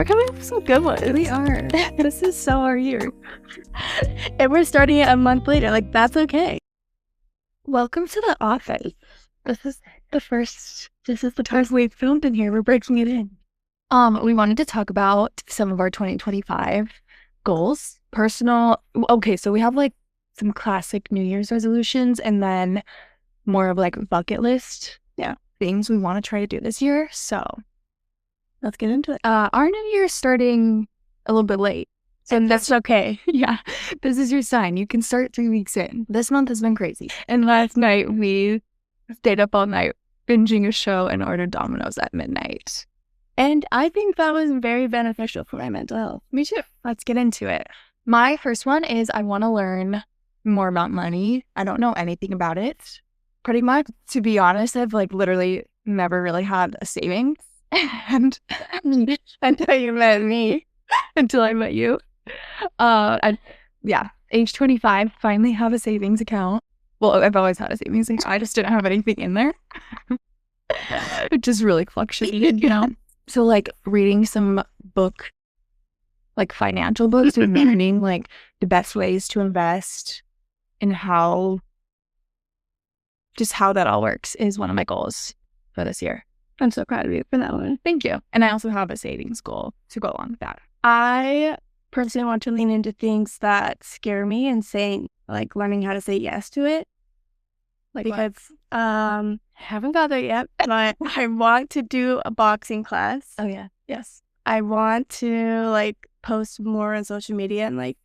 We're coming up with some good ones. We are. This is so our year. And we're starting it a month later. Like, that's okay. Welcome to the office. This is the time we've filmed in here. We're breaking it in. We wanted to talk about some of our 2025 goals, personal. Okay, so we have like some classic New Year's resolutions and then more of like bucket list things we want to try to do this year. So Let's get into it. Our New Year's starting a little bit late. And that's okay. Yeah, this is your sign. You can start 3 weeks in. This month has been crazy. And last night we stayed up all night binging a show and ordered Domino's at midnight. And I think that was very beneficial for my mental health. Me too. Let's get into it. My first one is I want to learn more about money. I don't know anything about it. Pretty much, to be honest, I've like literally never really had a savings. And until you met me. Until I met you. Age 25, finally have a savings account. Well, I've always had a savings account. I just didn't have anything in there. It just really fluctuated, you know? So like reading some like financial books and learning like the best ways to invest and how that all works is one of my goals for this year. I'm so proud of you for that one. Thank you. And I also have a savings goal to go along with that. I personally want to lean into things that scare me and like learning how to say yes to it. Like because haven't got there yet, but I want to do a boxing class. Oh yeah. Yes. I want to like post more on social media and like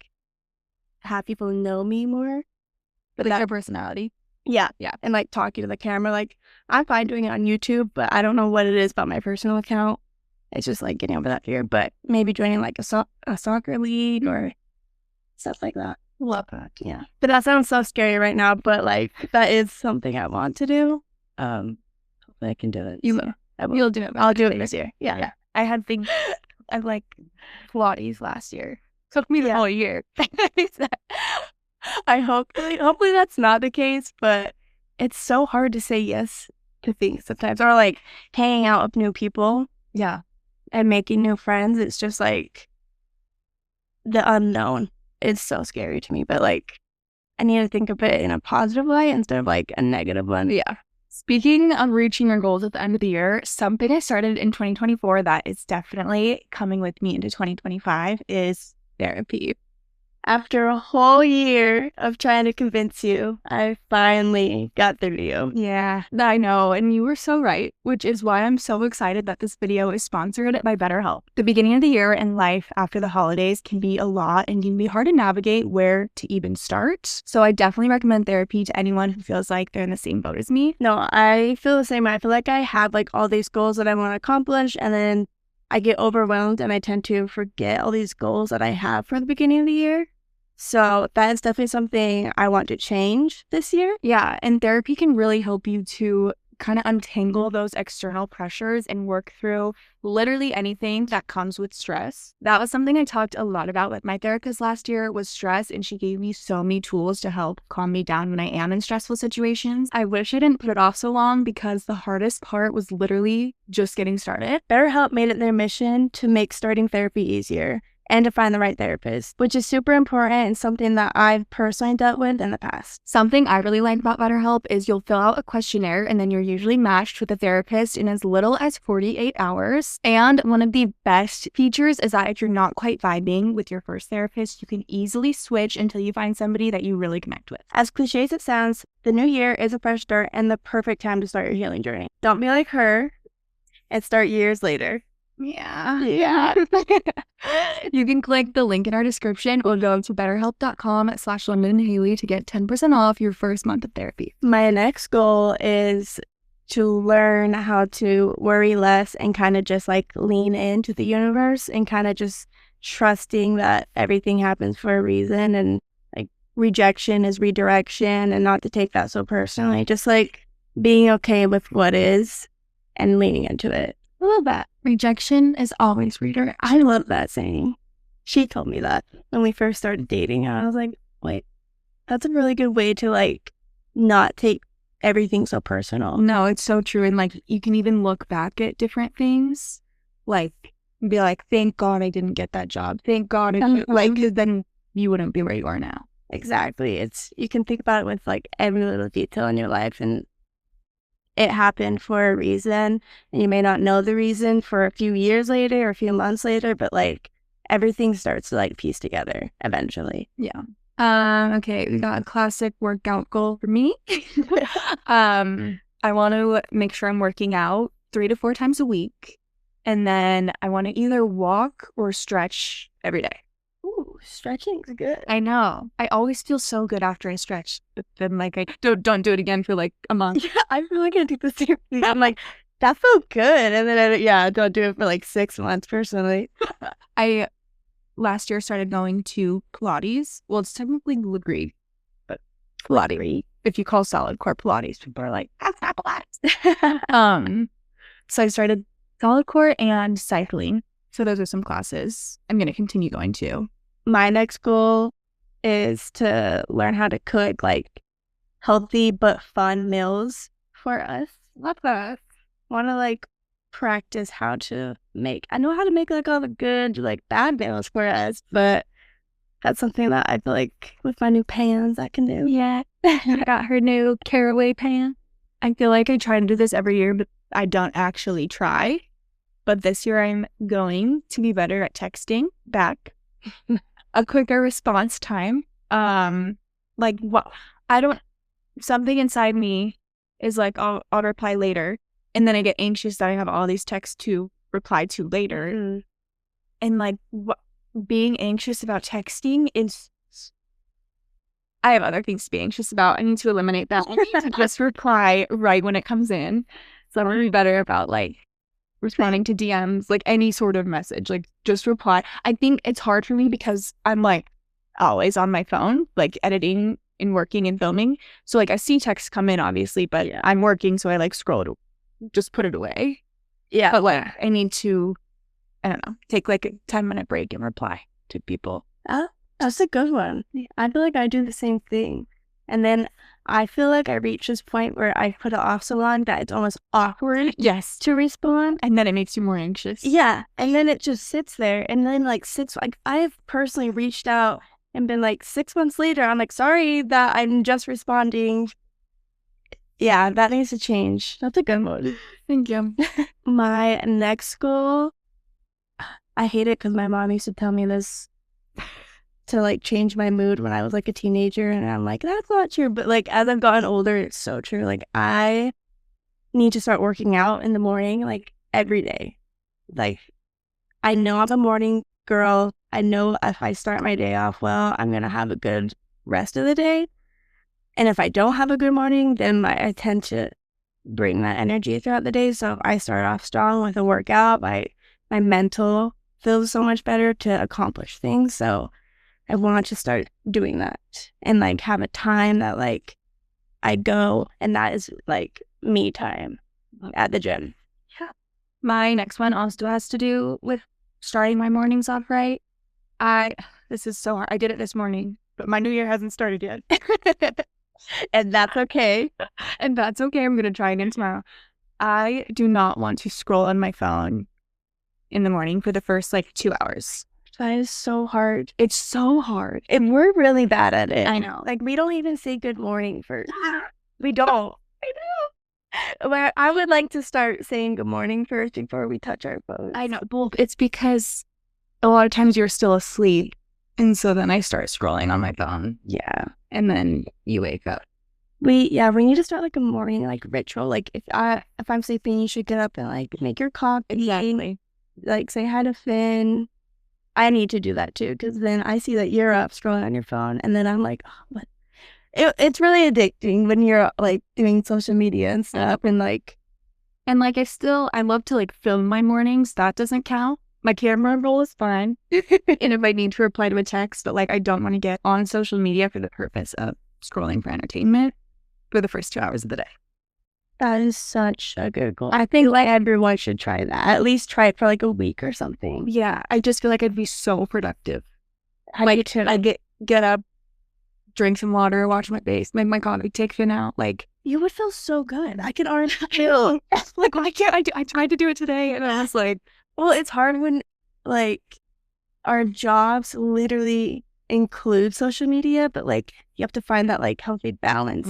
have people know me more. But like your personality. Yeah. And like talking to the camera. Like I'm fine doing it on YouTube, but I don't know what it is about my personal account. It's just like getting over that fear, but maybe joining like a soccer league or stuff like that. Love that. Yeah. But that sounds so scary right now, but like that is something I want to do. Hopefully I can do it. You'll do it. I'll do it this year. Yeah. I had things I like Pilates last year. Took me the whole year. I hopefully that's not the case, but it's so hard to say yes to things sometimes, or like hanging out with new people. Yeah. And making new friends. It's just like the unknown. It's so scary to me, but like I need to think of it in a positive light instead of like a negative one. Yeah. Speaking of reaching your goals at the end of the year, something I started in 2024 that is definitely coming with me into 2025 is therapy. After a whole year of trying to convince you, I finally got through to you. Yeah, I know. And you were so right, which is why I'm so excited that this video is sponsored by BetterHelp. The beginning of the year and life after the holidays can be a lot and can be hard to navigate where to even start. So I definitely recommend therapy to anyone who feels like they're in the same boat as me. No, I feel the same way. I feel like I have like all these goals that I want to accomplish, and then I get overwhelmed and I tend to forget all these goals that I have for the beginning of the year. So that is definitely something I want to change this year. Yeah, and therapy can really help you to kind of untangle those external pressures and work through literally anything that comes with stress. That was something I talked a lot about with my therapist last year was stress, and she gave me so many tools to help calm me down when I am in stressful situations. I wish I didn't put it off so long because the hardest part was literally just getting started. BetterHelp made it their mission to make starting therapy easier and to find the right therapist, which is super important and something that I've personally dealt with in the past. Something I really like about BetterHelp is you'll fill out a questionnaire and then you're usually matched with a therapist in as little as 48 hours. And one of the best features is that if you're not quite vibing with your first therapist, you can easily switch until you find somebody that you really connect with. As cliche as it sounds, the new year is a fresh start and the perfect time to start your healing journey. Don't be like her and start years later. Yeah. You can click the link in our description or go to betterhelp.com/LondonHaley to get 10% off your first month of therapy. My next goal is to learn how to worry less and kind of just like lean into the universe and kind of just trusting that everything happens for a reason, and like rejection is redirection, and not to take that so personally. Just like being okay with what is and leaning into it. I love that. Rejection is always redirection. I love that saying. She told me that when we first started dating. I was like, wait, that's a really good way to like not take everything so personal. No, it's so true. And like you can even look back at different things. Like and be like, thank God I didn't get that job. Thank God. Like, 'cause then you wouldn't be where you are now. Exactly. You can think about it with like every little detail in your life, and it happened for a reason, and you may not know the reason for a few years later or a few months later, but like everything starts to like piece together eventually. Yeah. Okay, we got a classic workout goal for me. I want to make sure I'm working out 3 to 4 times a week. And then I want to either walk or stretch every day. Ooh, stretching's good. I know. I always feel so good after I stretch. But then like I don't do it again for like a month. Yeah, I'm really gonna do the same thing. I'm like, that felt good. And then I don't do it for like 6 months personally. I last year started going to Pilates. Well, it's technically Legree, but Pilates. If you call solid core Pilates, people are like, that's not Pilates. So I started solid core and cycling. So those are some classes I'm going to continue going to. My next goal is to learn how to cook like healthy but fun meals for us. Love that. Want to like practice how to make. I know how to make like all the good like bad meals for us, but that's something that I feel like with my new pans I can do. Yeah. I got her new caraway pan. I feel like I try to do this every year, but I don't actually try. But this year I'm going to be better at texting back. A quicker response time. Like what something inside me is like I'll reply later, and then I get anxious that I have all these texts to reply to later. And like being anxious about texting is, I have other things to be anxious about. I need to eliminate that. I need to just reply right when it comes in. So I'm going to be better about like responding to DMs, like any sort of message, like just reply. I think it's hard for me because I'm like always on my phone, like editing and working and filming. So like I see texts come in obviously, but I'm working. So I like scroll it, just put it away. Yeah. But like I need to, I don't know, take like a 10-minute break and reply to people. That's a good one. I feel like I do the same thing. And then I feel like I reach this point where I put it off so long that it's almost awkward to respond. And then it makes you more anxious. Yeah. And then it just sits there. And then like I have personally reached out and been like 6 months later, I'm like, sorry that I'm just responding. Yeah, that needs to change. That's a good one. Thank you. My next goal, I hate it because my mom used to tell me this to like change my mood when I was like a teenager, and I'm like, that's not true. But like as I've gotten older, it's so true. Like I need to start working out in the morning, like every day. Like I know I'm a morning girl. I know if I start my day off well, I'm gonna have a good rest of the day. And if I don't have a good morning, then I tend to bring that energy throughout the day. So if I start off strong with a workout, my mental feels so much better to accomplish things. So I want to start doing that and like have a time that like I go, and that is like me time at the gym. Yeah. My next one also has to do with starting my mornings off right. This is so hard. I did it this morning, but my new year hasn't started yet. And that's okay. And that's okay. I'm going to try again tomorrow. I do not want to scroll on my phone in the morning for the first like 2 hours. That is so hard. It's so hard. And we're really bad at it. I know. Like, we don't even say good morning first. We don't. I know. But I would like to start saying good morning first before we touch our phones. I know. Well, it's because a lot of times you're still asleep. And so then I start scrolling on my phone. Yeah. And then you wake up. We need to start like a morning like ritual. Like if I'm sleeping, you should get up and like make your coffee. Exactly. Like say hi to Finn. I need to do that too, because then I see that you're up scrolling on your phone, and then I'm like, oh, what? It's really addicting when you're like doing social media and stuff, and I love to like film my mornings. That doesn't count. My camera roll is fine. And if I need to reply to a text, but like I don't want to get on social media for the purpose of scrolling for entertainment for the first 2 hours of the day. That is such a good goal. I think like everyone should try that. At least try it for like a week or something. Yeah, I just feel like I'd be so productive. I get up, drink some water, watch my face, make my coffee, take Finn out. Like you would feel so good. I could already feel like why can't I do? I tried to do it today, and I was like, Well, it's hard when like our jobs literally include social media, but like you have to find that like healthy balance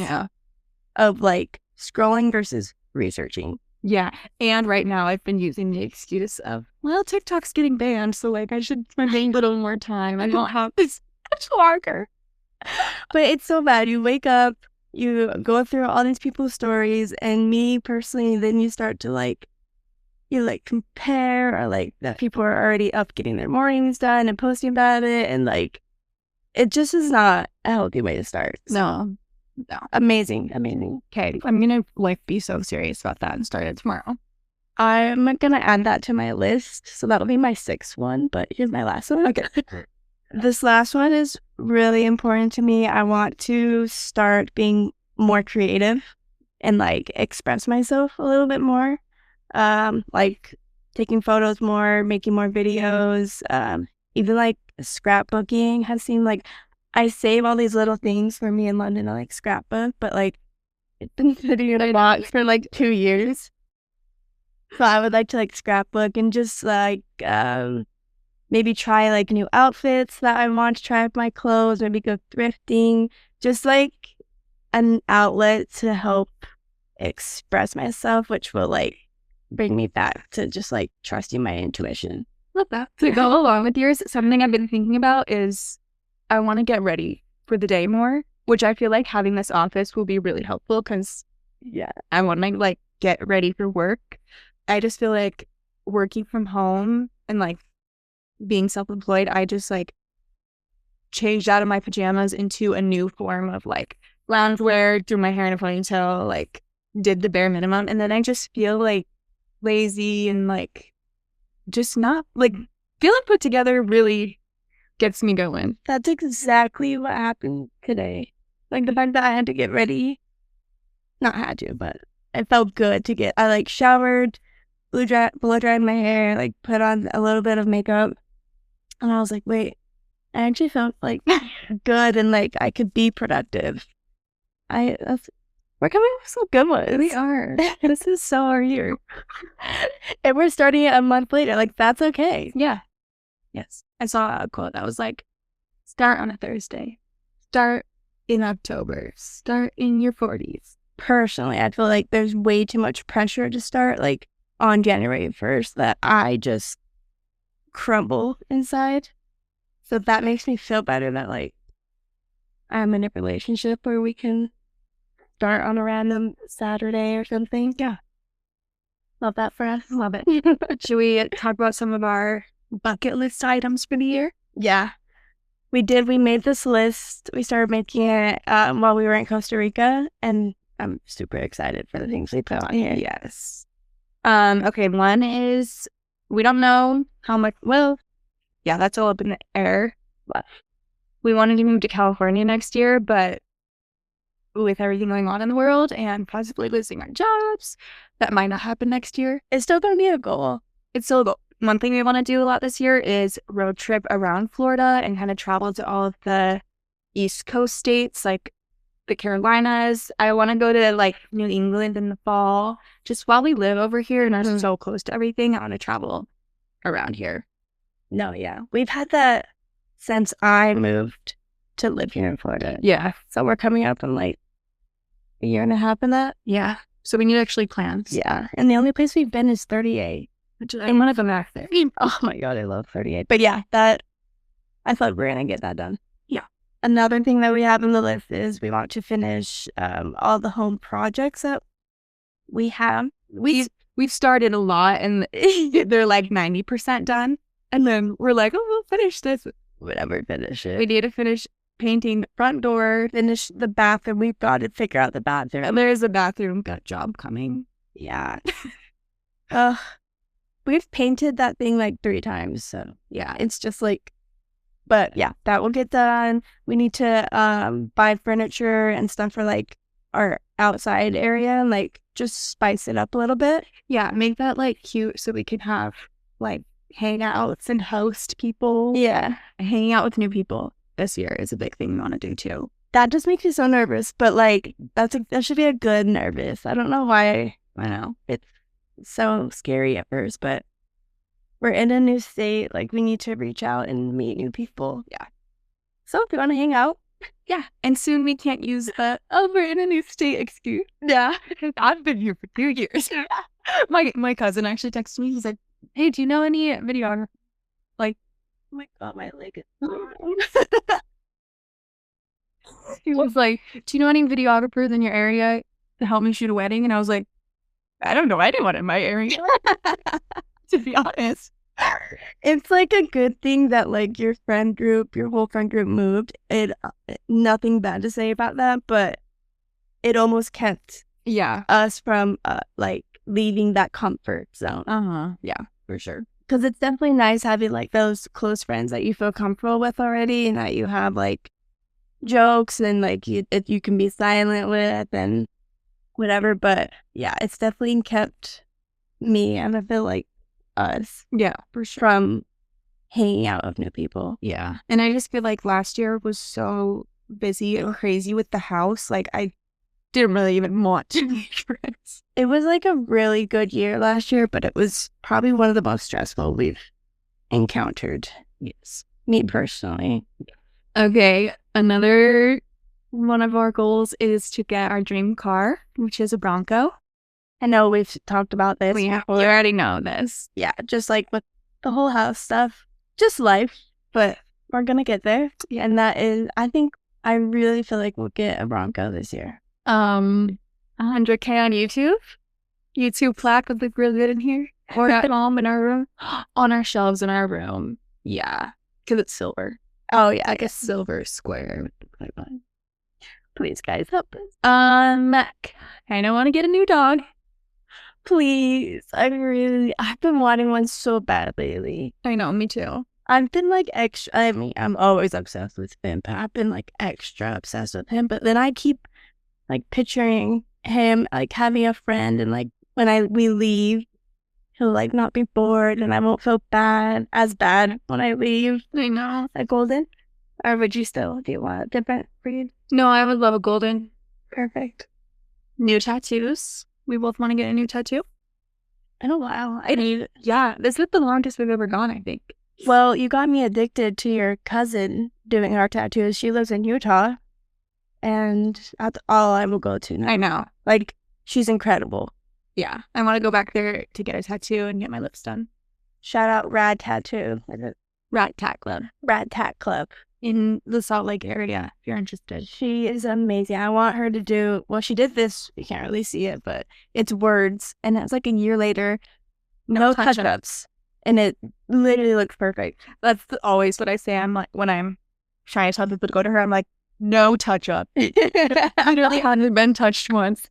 of like scrolling versus researching. Yeah. And right now I've been using the excuse of, well, TikTok's getting banned, so like I should spend a little more time. I don't have this much longer. But it's so bad. You wake up, you go through all these people's stories, and me personally, then you start to like, you like compare or like that people are already up getting their mornings done and posting about it. And like, it just is not a healthy way to start. No. Amazing. Okay. I'm going to like be so serious about that and start it tomorrow. I'm going to add that to my list. So that'll be my 6th one, but here's my last one. Okay. This last one is really important to me. I want to start being more creative and like express myself a little bit more. Like taking photos more, making more videos, even like scrapbooking has seemed like I save all these little things for me in London to like scrapbook, but like it's been sitting in a box for like 2 years. So I would like to like scrapbook and just like maybe try like new outfits that I want to try with my clothes, maybe go thrifting, just like an outlet to help express myself, which will like bring me back to just like trusting my intuition. Love that. To go along with yours, something I've been thinking about is I want to get ready for the day more, which I feel like having this office will be really helpful because I want to like get ready for work. I just feel like working from home and like being self-employed, I just like changed out of my pajamas into a new form of like loungewear, threw my hair in a ponytail, like did the bare minimum. And then I just feel like lazy and like just not like feeling put together really gets me going. That's exactly what happened today. Like the fact that I had to get ready, not had to, but it felt good to get, I like showered, blow dried my hair, like put on a little bit of makeup. And I was like, wait, I actually felt like good and like I could be productive. We're coming with some good ones. We are. This is so our year. And we're starting it a month later. Like, that's okay. Yeah. Yes. I saw a quote that was like, start on a Thursday. Start in October. Start in your 40s. Personally, I feel like there's way too much pressure to start like on January 1st that I just crumble inside. So that makes me feel better that like I'm in a relationship where we can start on a random Saturday or something. Yeah. Love that for us. Love it. Should we talk about some of our bucket list items for the year? Yeah. We did. We made this list. We started making it while we were in Costa Rica, and I'm super excited for the things we put on here. Yes. Okay, one is we don't know how much, well, yeah, that's all up in the air. But we wanted to move to California next year, but with everything going on in the world and possibly losing our jobs, that might not happen next year. It's still going to be a goal. It's still a goal. One thing we want to do a lot this year is road trip around Florida and kind of travel to all of the East Coast states, like the Carolinas. I want to go to like New England in the fall. Just while we live over here and are so close to everything, I want to travel around here. No, yeah. We've had that since I moved to live here in Florida. Yeah. So we're coming up in like a year and a half in that. Yeah. So we need actually plans. Yeah. And the only place we've been is 38. I want to go back there. Oh my God, I love 38. But yeah, that I thought we're going to get that done. Yeah. Another thing that we have on the list is we want to finish all the home projects that we have. We've started a lot and they're like 90% done. And then we're like, oh, we'll finish this. Whatever, finish it. We need to finish painting the front door, finish the bathroom. We've got to figure out the bathroom. And there's a bathroom job coming. Yeah. We've painted that thing like 3 times. So yeah, it's just like, but yeah, that will get done. We need to buy furniture and stuff for like our outside area and like just spice it up a little bit. Yeah, make that like cute so we can have like hangouts and host people. Yeah. Hanging out with new people this year is a big thing we want to do too. That just makes me so nervous, but like that should be a good nervous. I don't know why. I know it's so scary at first, but we're in a new state. Like, we need to reach out and meet new people. Yeah. So if you want to hang out, yeah. And soon we can't use the, oh, we're in a new state excuse. yeah. I've been here for 2 years. My cousin actually texted me. He's like, hey, do you know any videographer? Like, Oh my God, my leg is he was like, do you know any videographers in your area to help me shoot a wedding? And I was like, I don't know anyone in my area, to be honest. It's like a good thing that like your whole friend group moved. Nothing bad to say about that, but it almost kept us from like leaving that comfort zone. Yeah, for sure. Because it's definitely nice having like those close friends that you feel comfortable with already, and that you have like jokes and like you can be silent with and whatever. But yeah, it's definitely kept me, and I feel like us, for sure, from hanging out with new people. Yeah. And I just feel like last year was so busy and crazy with the house. Like, I didn't really even want to make friends. It was like a really good year last year, but it was probably one of the most stressful we've encountered. Yes. Me personally. Okay. Another one of our goals is to get our dream car, which is a Bronco. I know we've talked about this. We already know this. Yeah, just like with the whole house stuff, just life, but we're going to get there. Yeah. And that is, I really feel like we'll get a Bronco this year. 100K on YouTube plaque with the grill in here. Or at home in our room, on our shelves in our room. Yeah, because it's silver. Oh yeah, like a silver square. Please, guys, help us. I don't want to get a new dog. Please, I've been wanting one so bad lately. I know, me too. I've been like extra. I mean, I'm always obsessed with him, but I've been like extra obsessed with him. But then I keep like picturing him like having a friend, and like when we leave, he'll like not be bored, and I won't feel as bad when I leave. I know. A golden, or would you still? Do you want a different breed? No, I would love a golden. Perfect. New tattoos. We both want to get a new tattoo. In a while. This is the longest we've ever gone, I think. Well, you got me addicted to your cousin doing our tattoos. She lives in Utah, and that's all I will go to now. I know. Like, she's incredible. Yeah. I want to go back there to get a tattoo and get my lips done. Shout out Rad Tattoo. Rad Tat Club. Rad Tat Club. In the Salt Lake area, if you're interested. She is amazing. I want her to do, well, she did this, you can't really see it, but it's words, and it's like a year later, no touch-ups, and it literally looks perfect. That's always what I say. I'm like, when I'm trying to tell people to go to her, I'm like, no touch-up. I really haven't been touched once.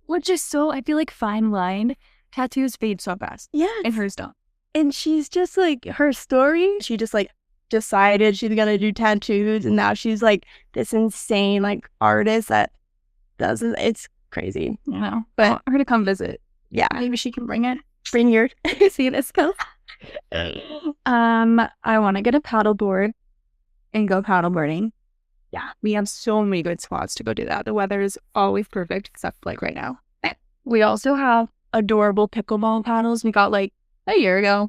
Which is so, I feel like fine line tattoos fade so fast. Yeah. And hers don't. And she's just like, her story, she just like decided she's gonna do tattoos, and now she's like this insane like artist that doesn't, it's crazy, you know. But I want her to come visit. Yeah, maybe she can bring your see this go. I want to get a paddleboard and go paddleboarding. Yeah, we have so many good spots to go do that. The weather is always perfect, except like right now. We also have adorable pickleball paddles we got like a year ago.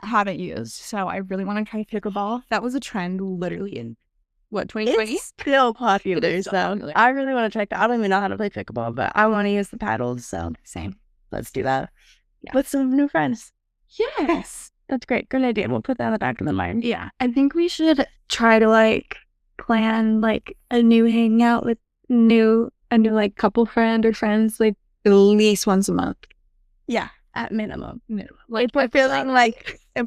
Haven't used, so I really want to try pickleball. That was a trend literally in what, 2020? It's still popular, so I really want to try. I don't even know how to play pickleball, but I want to use the paddles, so same. Let's do that. Yeah. With some new friends. Yes, that's great. Good idea. We'll put that in the back of the mind. Yeah, I think we should try to like plan like a new hangout with a new like couple friend or friends like at least once a month. Yeah. At minimum. Like, if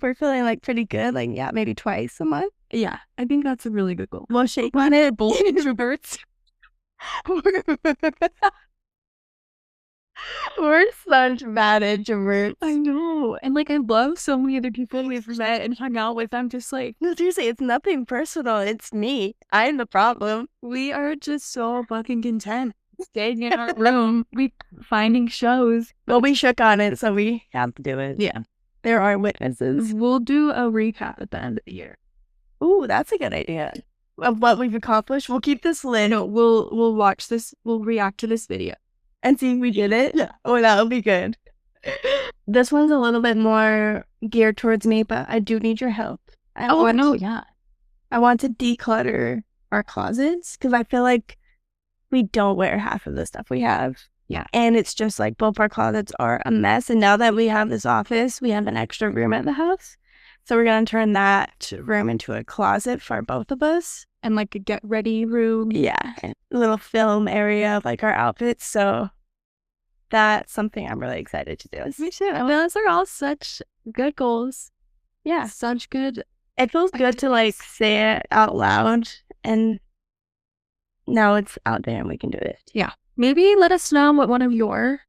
we're feeling like pretty good, like, yeah, maybe twice a month. Yeah, I think that's a really good goal. We'll shake on it. Both introverts. We're such bad introverts. I know. And like, I love so many other people we've met and hung out with. I'm just like, no, seriously, it's nothing personal. It's me. I'm the problem. We are just so fucking content staying in our room, we finding shows. Well, we shook on it, so we have to do it. Yeah. There are witnesses. We'll do a recap at the end of the year. Ooh, that's a good idea. Of what we've accomplished. We'll keep this lit. No, we'll watch this. We'll react to this video and see if we did it. Yeah. Oh, that'll be good. This one's a little bit more geared towards me, but I do need your help. I know. Yeah. I want to declutter our closets because I feel like we don't wear half of the stuff we have. Yeah. And it's just like both our closets are a mess. And now that we have this office, we have an extra room at the house. So we're going to turn that room into a closet for both of us. And like a get ready room. Yeah. A little film area of like our outfits. So that's something I'm really excited to do. Me too. And those are all such good goals. Yeah. Such good. It feels good to like say it out loud, and now it's out there and we can do it. Yeah. Maybe let us know what one of your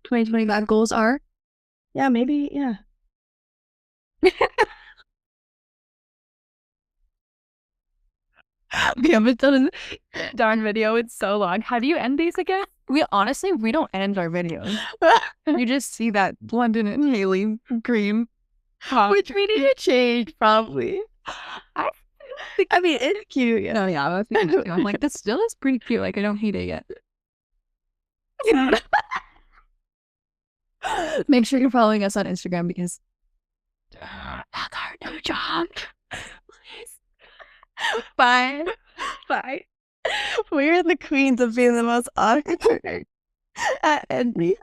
2025 goals are. Yeah, maybe. Yeah. We haven't done a darn video in so long. How do you end these again? We don't end our videos. You just see that London and Haley green. Which we need to change, probably. I mean, it's cute. Yeah. No, yeah. I'm like, this still is pretty cute. Like, I don't hate it yet. Make sure you're following us on Instagram because that's our new job. Please. Bye. Bye. We're the queens of being the most awkward at ending.